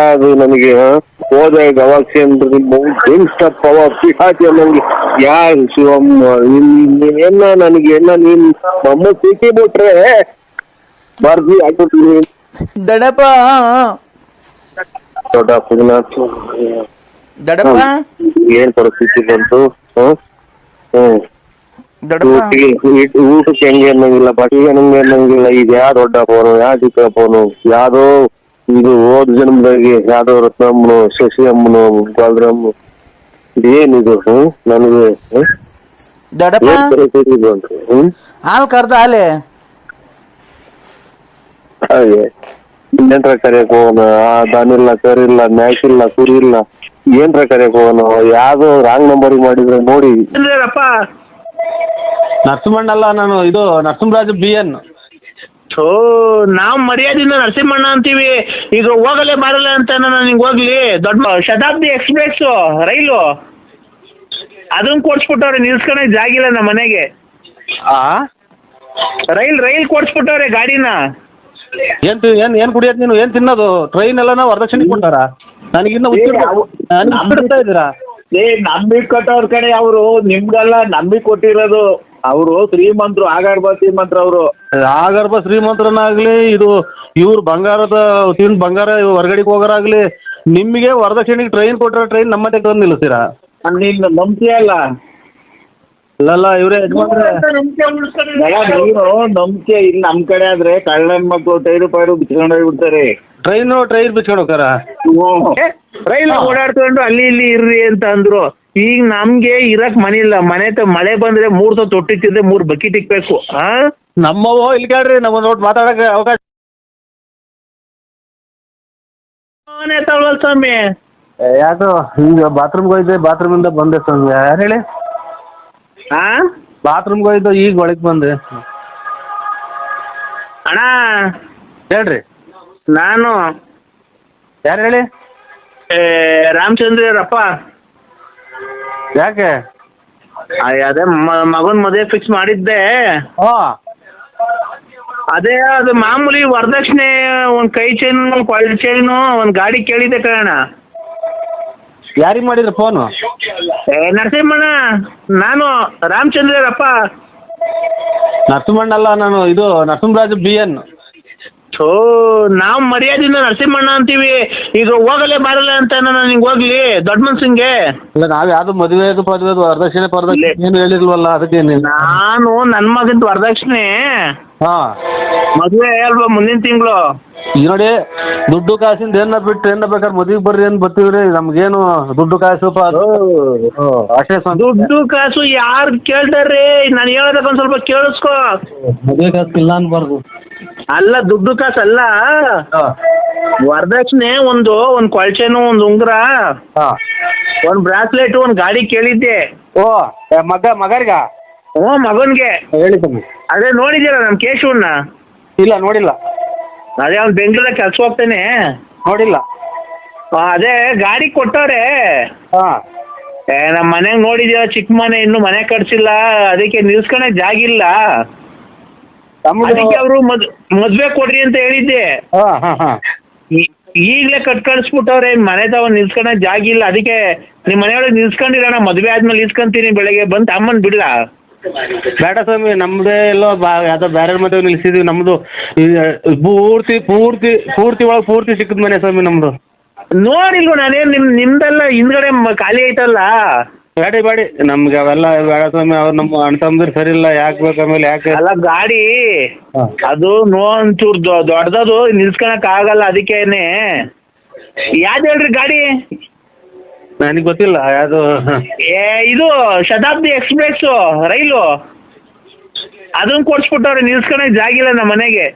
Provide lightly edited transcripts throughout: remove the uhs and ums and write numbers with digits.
ಅದು ನನಗೆ ಹೋದಾಗ ಗವಾಕ್ಷಿ ಅಂದ್ರೆ ಬೆಂಕಪ್ಪ ಪಿಹಾತಿ ಅನ್ನಂಗೆ ಯಾ ಶಿವಮ್ಮ ಏನ ನನಗೆ ಏನ ನೀನ್ ಮಮ್ಮ ಸಿಕ್ಕಿ ಬಿಟ್ರೆ ಬರ್ದಿ ಆಗ್ಬಿಟ್ರಿ ದಡಪ್ಪ ದೊಡ್ಡ ದಡಪ್ಪ ಏನ್ ಪರಿಸ್ಥಿತಿ ಬಂತು. ಊಟಕ್ಕೆ ಹೆಂಗೆ ಅನ್ನಂಗಿಲ್ಲ, ಬಟ್ಟಿಗೆ ಅನ್ನಂಗಿಲ್ಲ. ಈಗ ಯಾವ ದೊಡ್ಡ ಫೋನು, ಯಾವ ಚಿಕ್ಕ ಫೋನು, ಯಾವ್ದೋ ಇದು ಹೋದ ಜನ್ಮದಾಗಿ ಯಾವ್ದೋ ರತ್ನಮ್ಮನು, ಶಶಿ ಅಮ್ಮನು, ಬಾಲರಮ್ಮ, ಏನಿದು ನನಗೆ ದಡಪ್ಪ ಪರಿಸ್ಥಿತಿ ಬಂತು. ಹಾಲು ಕರ್ದ ಹಾಲೆ ಹಾಗೆ ಏನ್ರ ಕರಿಯಕ್ ಹೋಗೋಣ, ದನಿಲ್ಲ, ಕರಿಲ್ಲ, ಮ್ಯಾಕಿಲ್ಲ, ಕುರಿ ಇಲ್ಲ, ಏನ್ರ ಕರಿಯಕ್ ಹೋಗೋಣ. ಯಾವ್ದೋ ರಾಂಗ್ ನಂಬರ್ ಮಾಡಿದ್ರೆ ನೋಡಿ. ನರಸಿಂಹಣ್ಣ ಅಲ್ಲ, ನಾನು ಇದು ನರಸಿಂಹರಾಜ್ BN. ನಾವು ಮರ್ಯಾದಿಂದ ನರಸಿಂಹಣ್ಣ ಅಂತೀವಿ. ಈಗ ಹೋಗಲೇ ಬರಲ್ಲ ಅಂತ ನಿಂಗೆ ಹೋಗ್ಲಿ. ದೊಡ್ಡ ಶತಾಬ್ದಿ ಎಕ್ಸ್ಪ್ರೆಸ್ ರೈಲು ಅದನ್ನ ಕೊಡ್ಸ್ಬಿಟ್ಟವ್ರೆ, ನಿಲ್ಸ್ಕೊಳಕ್ ಜಾಗಿಲ್ಲ ನಮ್ಮ ಮನೆಗೆ. ರೈಲ್ ಕೊಡ್ಸ್ಬಿಟ್ಟವ್ರೆ ಗಾಡಿನ. ಏನ್ ಕುಡಿಯೋದು ನೀನು? ಏನ್ ತಿನ್ನೋದು? ಟ್ರೈನ್ ಎಲ್ಲ ವರದಕ್ಷಿಣೆ ಕೊಟ್ಟಾರ? ನನಗಿನ್ನ ಬಿಡ್ತಾ ಇದ್ದೀರಾ? ನಂಬಿಕೆ ಕೊಟ್ಟವ್ರ ಕಡೆ ಅವರು, ನಿಮ್ಗೆಲ್ಲ ನಂಬಿಕೆ ಕೊಟ್ಟಿರೋದು ಅವರು. ಶ್ರೀಮಂತರು, ಆಗರ್ಭ ಶ್ರೀಮಂತರು ಅವರು. ಆಗರ್ಭ ಶ್ರೀಮಂತರನ್ನಾಗ್ಲಿ, ಇದು ಇವ್ರು ಬಂಗಾರ ಹೊರಗಡೆಗೆ ಹೋಗೋರಾಗ್ಲಿ, ನಿಮಗೆ ವರದಕ್ಷಿಣೆಗೆ ಟ್ರೈನ್ ಕೊಟ್ಟರೆ ಟ್ರೈನ್ ನಮ್ಮ ಮತ್ತೆ ತಂದು ನಿಲ್ಲಿಸ್ತೀರಾ? ನೀನು ನಂಬಿಕೆ ಅಲ್ಲ ಅಲ್ಲ ಇವ್ರೆ ಯಜಮಾನ್ರೆ, ನೀನು ನಂಬಿಕೆ ಇಲ್ಲ. ನಮ್ ಕಡೆ ಆದ್ರೆ ಕಳ್ಳನ್ ಮಕ್ಕಳು ಟೈರು ಪೈರು ಬಿಚ್ಕೊಂಡು ಹೋಗ್ಬಿಡ್ತಾರೆ. ಟ್ರೈನ್ ಬಿಚ್ಕೊಂಡು ಹೋಗ್ತಾರ? ರೈಲ್ ಓಡಾಡ್ಕೊಂಡು ಅಲ್ಲಿ ಇಲ್ಲಿ ಇರ್ರಿ ಅಂತ ಅಂದ್ರು. ಈಗ ನಮ್ಗೆ ಇರಕ್ ಮನೆ ಇಲ್ಲ. ಮಳೆ ಬಂದ್ರೆ 3 ಸಲ ತೊಟ್ಟಿತ್ತಿದ್ರೆ 3 ಬಕೆಟ್ ಇಕ್ಬೇಕು. ನಮ್ಮವೋ ಇಲ್ಲಿ ಕೇಳ್ರಿ, ನಮ್ಮ ನೋಟ್ ಮಾತಾಡಕ್ಕೆ ಅವಕಾಶ ಸ್ವಾಮಿ. ಯಾಕೋ ಈಗ ಬಾತ್ರೂಮ್ಗೆ ಹೋಯ್ದೆ, ಬಾತ್ರೂಮಿಂದ ಬಂದೆ ಸ್ವಾಮಿ. ಯಾರು ಹೇಳಿ? ಬಾತ್ರೂಮ್ಗೆ ಹೋಯ್ದು ಈಗ ಒಳಗೆ ಬಂದೆ. ಅಣ್ಣ ಹೇಳ್ರಿ, ನಾನು ಯಾರು ಹೇಳಿ? ರಾಮಚಂದ್ರಪ್ಪ. ಯಾಕೆ? ಅದೇ ಮಗನ್ ಮದುವೆ ಫಿಕ್ಸ್ ಮಾಡಿದ್ದೆ. ಅದೇ ಅದು ಮಾಮೂಲಿ ವರದಕ್ಷಿಣೆ, ಒಂದ್ ಕೈ ಚೈನು, ಕ್ವಾಲಿಟಿ ಚೈನು, ಒಂದ್ ಗಾಡಿ ಕೇಳಿದ್ದೆ ಕಣ. ಯಾರಿಗೆ ಮಾಡಿದ್ರು ಫೋನು? ನರಸಿಂಹಣ್ಣ, ನಾನು ರಾಮಚಂದ್ರಪ್ಪ. ನರಸಿಂಹಣ್ಣ ಅಲ್ಲ, ನಾನು ಇದು ನರಸಿಂಹರಾಜ್ BN. ನಾವು ಮರ್ಯಾದಿಂದ ನರಸಿಂಹಣ್ಣ ಅಂತೀವಿ. ಈಗ ಹೋಗಲೇ ಬರಲ್ಲ ಅಂತ ನಿಂಗೆ ಹೋಗ್ಲಿ. ದೊಡ್ಡ ಮನ್ಸಂಗೆ ಇಲ್ಲ, ನಾವ್ ಯಾವ್ದು ಮದುವೆ ವರದಕ್ಷಿಣೆ ಏನು ಹೇಳಿಲ್ವಲ್ಲ, ಅದಕ್ಕೆ ನಾನು ನನ್ನ ಮಗಂದು ವರದಕ್ಷಿಣೆ ಮದುವೆ ಅಲ್ವಾ ಮುಂದಿನ ತಿಂಗಳು. ಈಗ ನೋಡಿ, ದುಡ್ಡು ಕಾಸಿಂದ ಏನ ಬಿಟ್ಟು ಏನ ಬೇಕಾದ್ರೆ ಮದುವೆಗೆ ಬರ್ರಿ ಏನ್ ಬರ್ತೀವ್ರಿ. ನಮ್ಗೇನು ದುಡ್ಡು ಕಾಸು ಅಷ್ಟೇ. ದುಡ್ಡು ಕಾಸು ಯಾರು ಕೇಳ್ತಾರ್ರಿ? ನಾನು ಹೇಳೋದಕ್ಕೆ ಒಂದ್ ಸ್ವಲ್ಪ ಕೇಳಿಸ್ಕೊ. ಮದುವೆ ಕಾಸು ಇಲ್ಲ ಅನ್ಬಾರ್ದು. ಅಲ್ಲ, ದುಡ್ಡು ಕಾಸು ಅಲ್ಲ, ವರದಕ್ಷಿಣೆ ಒಂದು ಕೊಳ್ಚೆನು, ಒಂದು ಉಂಗುರ, ಒಂದ್ ಬ್ರಾಸ್ಲೆಟ್, ಒಂದ್ ಗಾಡಿ ಕೇಳಿದ್ದೆ. ಮಗರ್ಗ? ಮಗನ್ಗೆ ಹೇಳಿ ಸ್ವಾಮಿ. ಅದೇ ನೋಡಿದ್ದೀರಾ ನಮ್ ಕೇಶವನ್ನ? ಇಲ್ಲ, ನೋಡಿಲ್ಲ. ಅದೇ ಅವ್ನು ಬೆಂಗಳೂರಾಗ ಕೆಲಸ ಹೋಗ್ತಾನೆ. ನೋಡಿಲ್ಲ. ಅದೇ ಗಾಡಿ ಕೊಟ್ಟವ್ರೆ. ನಮ್ಮ ಮನೆಗೆ ನೋಡಿದ್ದೀರ, ಚಿಕ್ಕ ಮನೆ, ಇನ್ನು ಮನೆ ಕಟ್ಸಿಲ್ಲ, ಅದಕ್ಕೆ ನಿಲ್ಸ್ಕೊಳಕ್ ಜಾಗಿಲ್ಲ. ಅದಕ್ಕೆ ಅವರು ಮದ್ವೆ ಕೊಡ್ರಿ ಅಂತ ಹೇಳಿದ್ದೆ. ಈಗಲೇ ಕಳ್ಸ್ಬಿಟ್ಟವ್ರೆ. ಮನೆ ತಾವ ನಿಲ್ಸ್ಕೊಳಕ್ ಜಾಗಿಲ್ಲ. ಅದಕ್ಕೆ ನಿಮ್ ಮನೆಯೊಳಗೆ ನಿಲ್ಸ್ಕೊಂಡಿರೋಣ, ಮದ್ವೆ ಆದ್ಮೇಲೆ ನಿಲ್ಸ್ಕೊಂತೀನಿ, ಬೆಳಗ್ಗೆ ಬಂದು ಅಮ್ಮನ್ ಬಿಡ್ಲ? ಬೇಡ ಸ್ವಾಮಿ, ನಮ್ದೇ ಎಲ್ಲೋ ಯಾವ್ದೋ ಬೇರೆ ಮದುವೆ ನಿಲ್ಸಿದೀವಿ. ನಮ್ದು ಪೂರ್ತಿ ಒಳಗೆ ಪೂರ್ತಿ ಸಿಕ್ಕದ ಮನೆ ಸ್ವಾಮಿ ನಮ್ದು. ನೋಡಿಲ್ವ ನಾನೇನ್ ನಿಮ್ದೆಲ್ಲ ಹಿಂದ್ಗಡೆ ಖಾಲಿ ಐತಲ್ಲ. ಬೇಡಿ ನಮ್ಗೆ ಅವೆಲ್ಲ ಬೇಡ ಸ್ವಾಮಿ. ಅವ್ರು ನಮ್ಮ ಅಣ್ಣ ತಮ್ಮದಿರು ಸರಿ ಇಲ್ಲ. ಯಾಕೆ ಬೇಕು ಆಮೇಲೆ? ಯಾಕೆ ಅಲ್ಲ, ಗಾಡಿ ಅದು ಒಂಚೂರು ದೊಡ್ಡದದು, ನಿಲ್ಸ್ಕೊಳಕ್ ಆಗಲ್ಲ. ಅದಕ್ಕೇನೆ. ಯಾವ್ದು ಹೇಳ್ರಿ ಗಾಡಿ? ನನಗೆ ಗೊತ್ತಿಲ್ಲ ಯಾವುದು. ಇದು ಶತಾಬ್ದಿ ಎಕ್ಸ್ಪ್ರೆಸ್ ರೈಲು ಅದನ್ನ ಕೊಡ್ಸ್ಬಿಟ್ಟವ್ರೆ, ನಿಲ್ಸ್ಕೊಳಕ್ ಜಾಗಿಲ್ಲ ನಮ್ಮ ಮನೆಗೆ.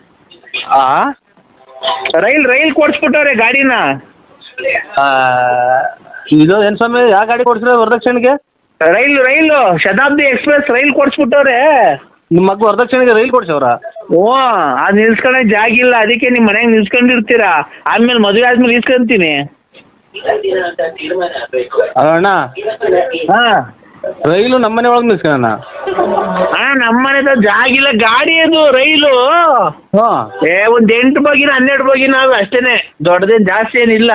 ರೈಲ್ ಕೊಡ್ಸ್ಬಿಟ್ಟವ್ರೆ ಗಾಡಿನ. ಇದು ಏನ್ ಸ್ವಾಮಿ, ಯಾವ ಗಾಡಿ ಕೊಡ್ಸಿದ್ರೆ ವರದಕ್ಷಿಣೆಗೆ? ರೈಲು ಶತಾಬ್ದಿ ಎಕ್ಸ್ಪ್ರೆಸ್ ರೈಲ್ ಕೊಡ್ಸ್ಬಿಟ್ಟವ್ರೆ. ನಿಮ್ಮ ಮಗ ವರದಕ್ಷಿಣೆಗೆ ರೈಲ್ ಕೊಡ್ಸವ್ರ? ಅದು ನಿಲ್ಸ್ಕೊಳಕ್ ಜಾಗಿಲ್ಲ. ಅದಕ್ಕೆ ನಿಮ್ ಮನೆಗೆ ನಿಲ್ಸ್ಕೊಂಡಿರ್ತೀರಾ, ಆದ್ಮೇಲೆ ಮದುವೆ ಆದ್ಮೇಲೆ ಇಸ್ಕೊಂತೀನಿ. ಅಣ್ಣ, ರೈಲು ನಮ್ಮನೆ ಒಳಗೆ ನಿಲ್ಸ್ಕೊಳ್ಳೋಣ. ನಮ್ಮನೆದ ಜಾಗಿಲ್ಲ, ಗಾಡಿ ಅದು ರೈಲು. ಹಾಂ ಒಂದ್ 8 ಬೋಗಿನ 12 ಬೋಗಿನ ಅವು ಅಷ್ಟೇನೆ, ದೊಡ್ಡದೇನು ಜಾಸ್ತಿ ಏನಿಲ್ಲ.